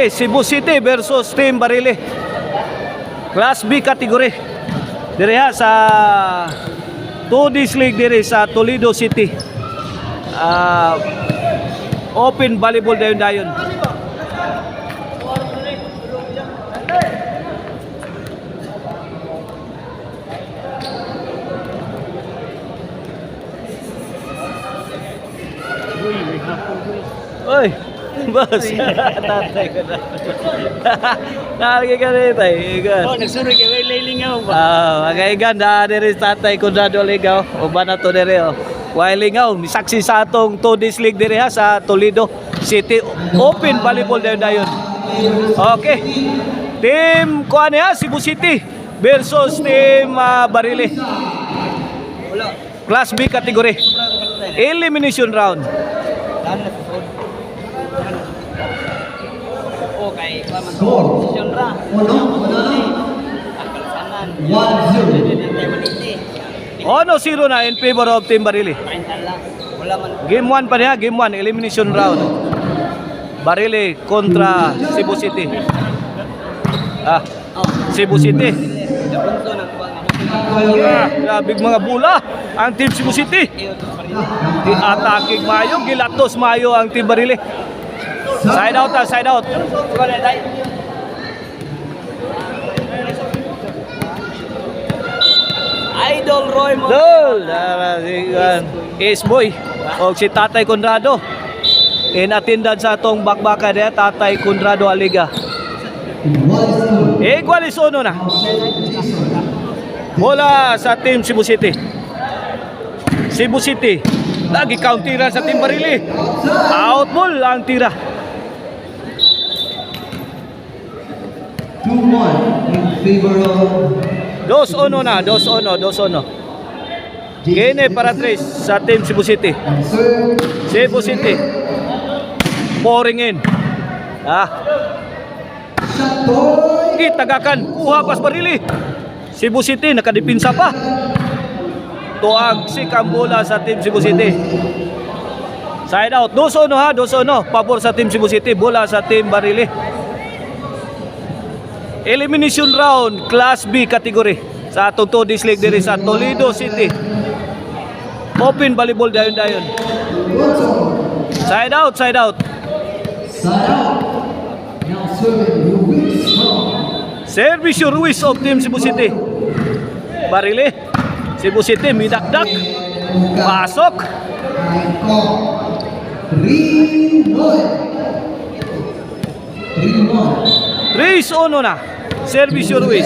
Cebu City versus Team Barile. Class B category. Diri ha sa 2Ds League diri sa Toledo City. Open volleyball dayon. Oy, boss. Tatay ko na. Nalagay ka rin tayo. Oh, nagsuroy kayo, lingaw ba? Magaigan na diri tatay ko na ligaw. O ba na to diri o. Lingaw, saksi sa atong 2Ds League diri ha sa Toledo City. Open volleyball dayon. Okay. Team kuan ha Cebu City versus Team Barile. Class B category. Elimination round. Okay, Score. 1-0. Ono 0 na in favor of Team Barile. Game 1 pa niya, game 1, elimination round. Barile kontra Cebu City. Cebu City. Grabe mga bula ang Team Cebu City. Attacking mayo, gilatos mayo ang Team Barile. Side out. Idol Roy mo. Boy o si Tatay Conrado in attendance sa atong bakbaka niya, Tatay Conrado Aliga. Igual is uno na. Bola sa Team Cebu City. Cebu City lagi counteran sa Team Barile. Out ball ang tira. 2-1 in favor of 2-1 na, 2-1. Kene para 3 sa Team Cebu City. Cebu City pouring in. Kitagakan, kuha pas Barile. Cebu City nakadipinsa pa. Tuag si Kambola sa Team Cebu City. Side out, 2-1 ha, 2-1. Pabor sa Team Cebu City, bola sa Team Barile. Elimination round, Class B category sa atong 2Ds League diri sa Toledo City. Open volleyball dayon. Side out. Now serving Ruiz. Service Ruiz of Team Cebu City. Barile. Cebu City midakdak. Pasok. 3-1 na. Service Ruiz.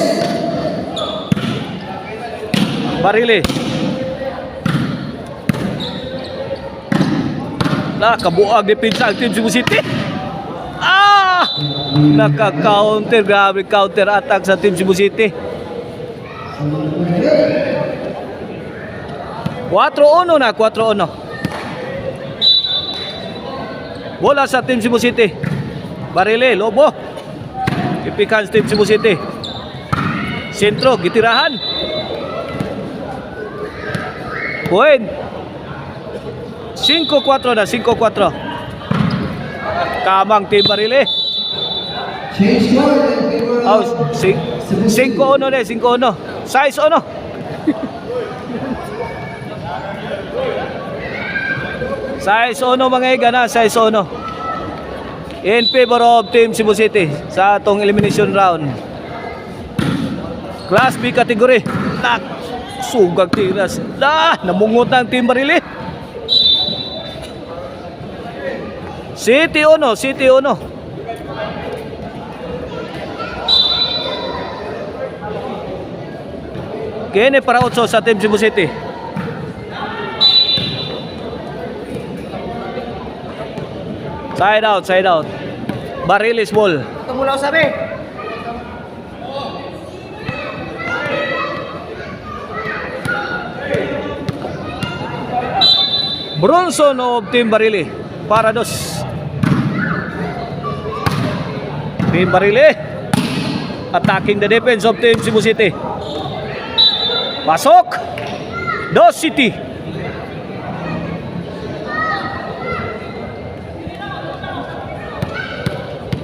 Barile. Kabuag depensa ang Team Cebu City. Naka-counter, grabe counter attack sa Team Cebu City. 4-1 na, 4-1. Bola sa Team Cebu City. Barile, Lobo. Ipikan sa Team Cebu City. Sentro, gitirahan. Point. 5-4 na, 5-4. Kamang Team Barile. Change score in favor of 5-1 na, 5-1. 6-1. Size 1 mga iga na, size 1. In favor of Team Cebu City sa atong elimination round. Class B category. Sugag tiras. Namungot ang Team Barile. City 1. Kene para 8 sa Team Cebu City. Side out. Barile's ball. Tumulaw sabi. Bronson of Team Barile. Para 2. Team Barile attacking the defense of Team Cebu City. Pasok. 2 City.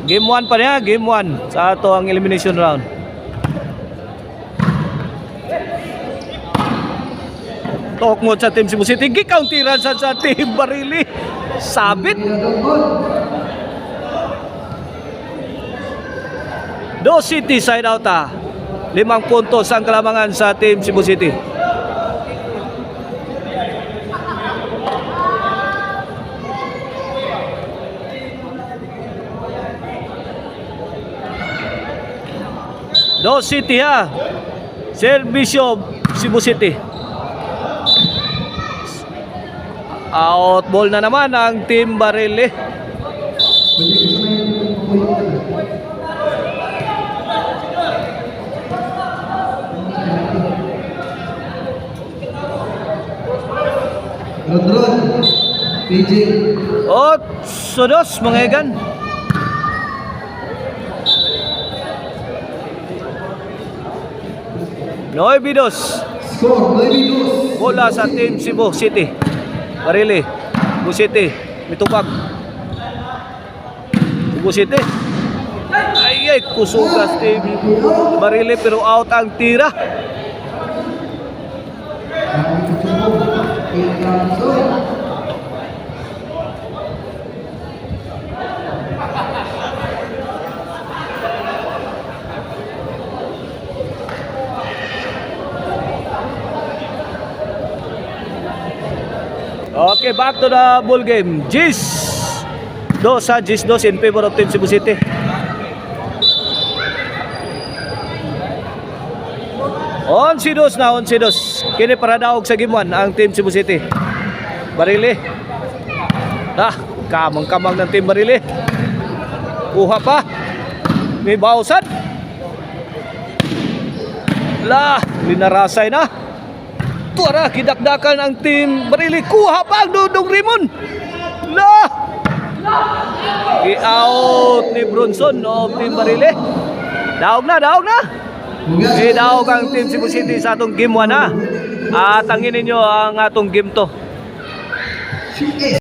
Game 1 pa niya, game 1 sa ato ang elimination round. Tok mo sa Team Cebu City, gi-counteran sa Team Barili. Sabit. Do City side out 5 puntos ang kalamangan sa Team Cebu City. Do City Servisyo Cebu City. Out ball na naman ang Team Barili. Rodron, PJ. At sudos mga egan. Noibidos. Score, 92. Bola sa Team Cebu City. Barili. Cebu City. Mitubag. Cebu City. Ay, kusugas Team Barili pero out ang tira. Okay, back to the ball game. Gis 2 in favor of Team Cebu City. On si dos. Kini para daog sa game 1 ang Team Cebu City. Barili. Kamang-kamang ng Team Barili. Kuha pa. May bausan. Linarasay na. Tuara, kidakdakan ang Team Barili. Kuha pa ang Dudong Rimon. I-out ni Bronson of Team Barili. Daog na. Daog ang Team Cebu City sa atong game 1 At tangin ninyo ang atong game 2.